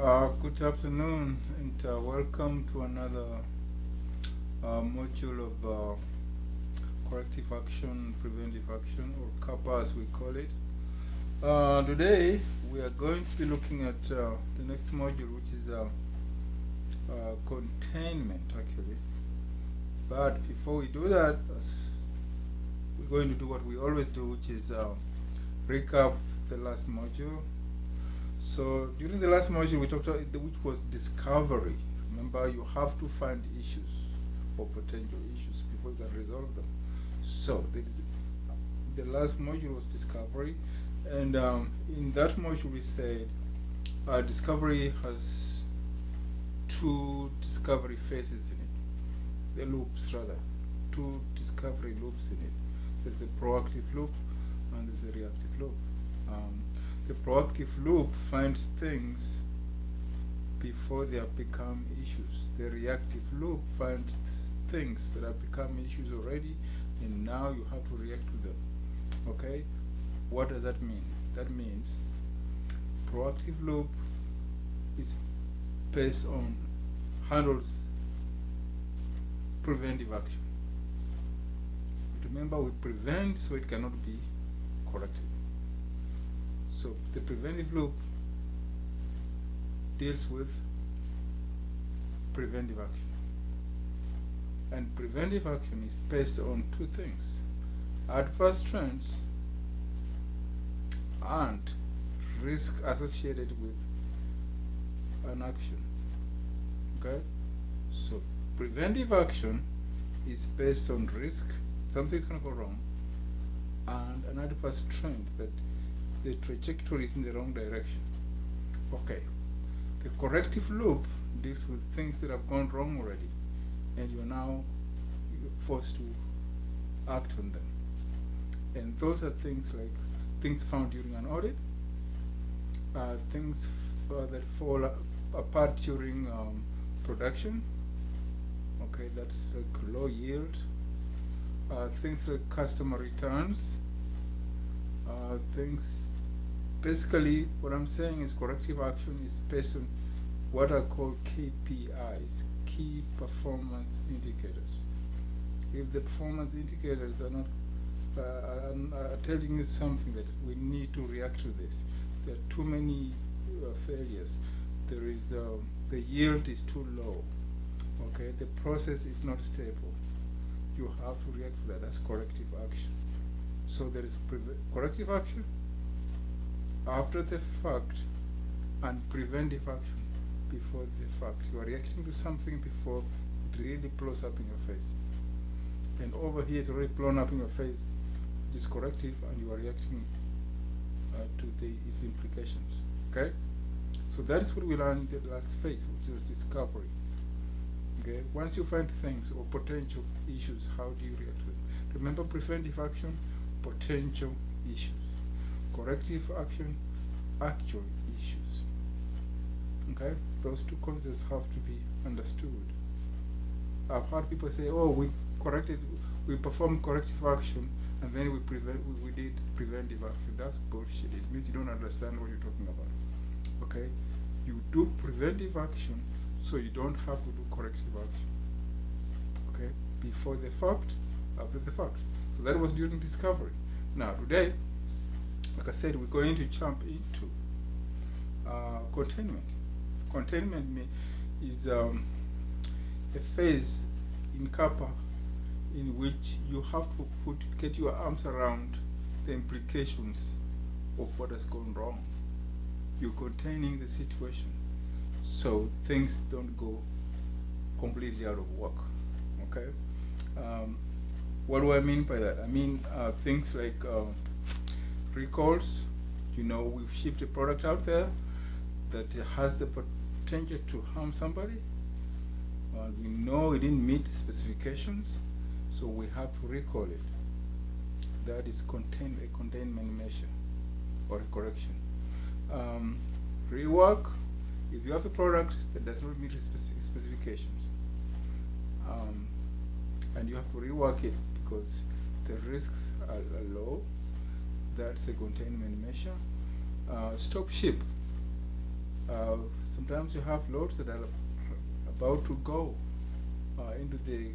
Good afternoon and welcome to another module of corrective action, preventive action, or CAPA as we call it. Today we are going to be looking at the next module, which is containment actually. But before we do that, we're going to do what we always do, which is recap the last module. So during the last module we talked about which was discovery. Remember, you have to find issues or potential issues before you can resolve them. So the last module was discovery, and in that module we said discovery has two discovery phases in it, the loops rather, two discovery loops in it. There's the proactive loop and there's the reactive loop. The proactive loop finds things before they have become issues. The reactive loop finds things that have become issues already, and now you have to react to them. Okay? What does that mean? That means proactive loop is based on handles preventive action. Remember, we prevent so it cannot be corrected. So the preventive loop deals with preventive action. And preventive action is based on two things: adverse trends and risk associated with an action. Okay? So preventive action is based on risk, something's going to go wrong, and an adverse trend that the trajectory is in the wrong direction. Okay. The corrective loop deals with things that have gone wrong already, and you're now forced to act on them. And those are things like things found during an audit, things that fall apart during production. Okay, that's like low yield. Things like customer returns. Things. Basically, what I'm saying is corrective action is based on what are called KPIs, key performance indicators. If the performance indicators are not are telling you something that we need to react to this, there are too many failures. There is the yield is too low. Okay, the process is not stable. You have to react to that. That's corrective action. So there is corrective action after the fact and preventive action before the fact. You are reacting to something before it really blows up in your face. And over here it's already blown up in your face. It is corrective and you are reacting to its implications. Okay? So that is what we learned in the last phase, which was discovery. Okay? Once you find things or potential issues, how do you react to them? Remember, preventive action, potential issues. Corrective action, actual issues. Okay? Those two concepts have to be understood. I've heard people say, oh, we performed corrective action and then we did preventive action. That's bullshit. It means you don't understand what you're talking about. Okay? You do preventive action so you don't have to do corrective action. Okay? Before the fact, after the fact. So that was during discovery. Now today, like I said, we're going to jump into containment. Containment is a phase in CAPA in which you have to get your arms around the implications of what has gone wrong. You're containing the situation so things don't go completely out of work. Okay? What do I mean by that? I mean things like recalls. You know, we've shipped a product out there that has the potential to harm somebody. We know it didn't meet specifications, so we have to recall it. That is a containment measure or a correction. Rework, if you have a product that does not meet specifications, and you have to rework it because the risks are low, that's a containment measure. Stopship. Sometimes sometimes you have loads that are about to go into the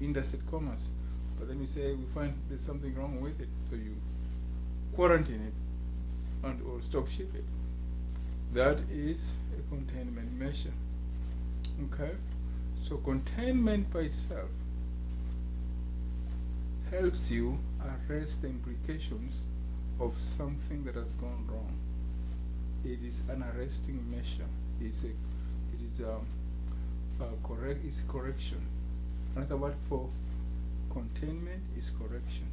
interstate commerce, but then you say we find there's something wrong with it, so you quarantine it and or stop ship it. That is a containment measure. Okay, so containment by itself helps you arrest the implications of something that has gone wrong. It is an arresting measure. It's correction. Another word for containment is correction.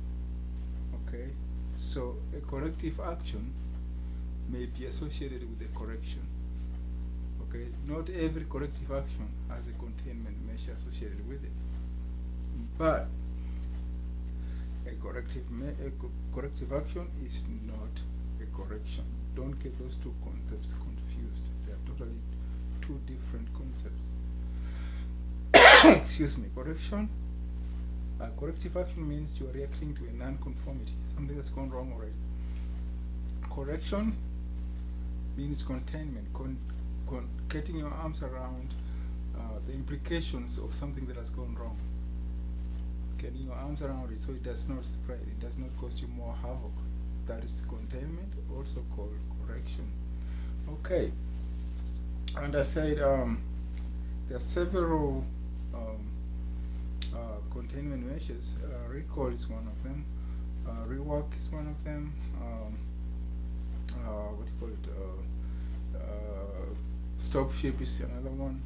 Okay, so a corrective action may be associated with a correction. Okay, not every corrective action has a containment measure associated with it, but a corrective action is not a correction. Don't get those two concepts confused. They are totally two different concepts. Excuse me. Corrective action means you are reacting to a non-conformity, something that's gone wrong already. Correction means containment, getting your arms around the implications of something that has gone wrong. Getting your arms around it so it does not spread, it does not cause you more havoc. That is containment, also called correction. Okay, and I said there are several containment measures. Recall is one of them. Rework is one of them. What do you call it? Stopship is another one.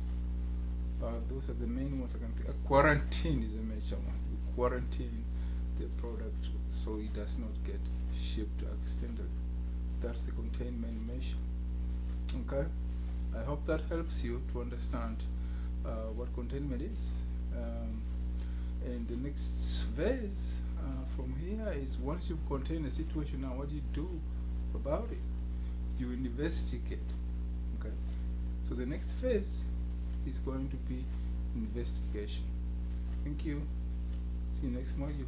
Those are the main ones I can think. Quarantine is a major one. You quarantine the product so it does not get shipped accidentally. That's the containment measure. Okay, I hope that helps you to understand what containment is. And the next phase from here is, once you've contained a situation, now what do you do about it? You investigate. Okay, so the next phase is going to be investigation. Thank you. See you next module.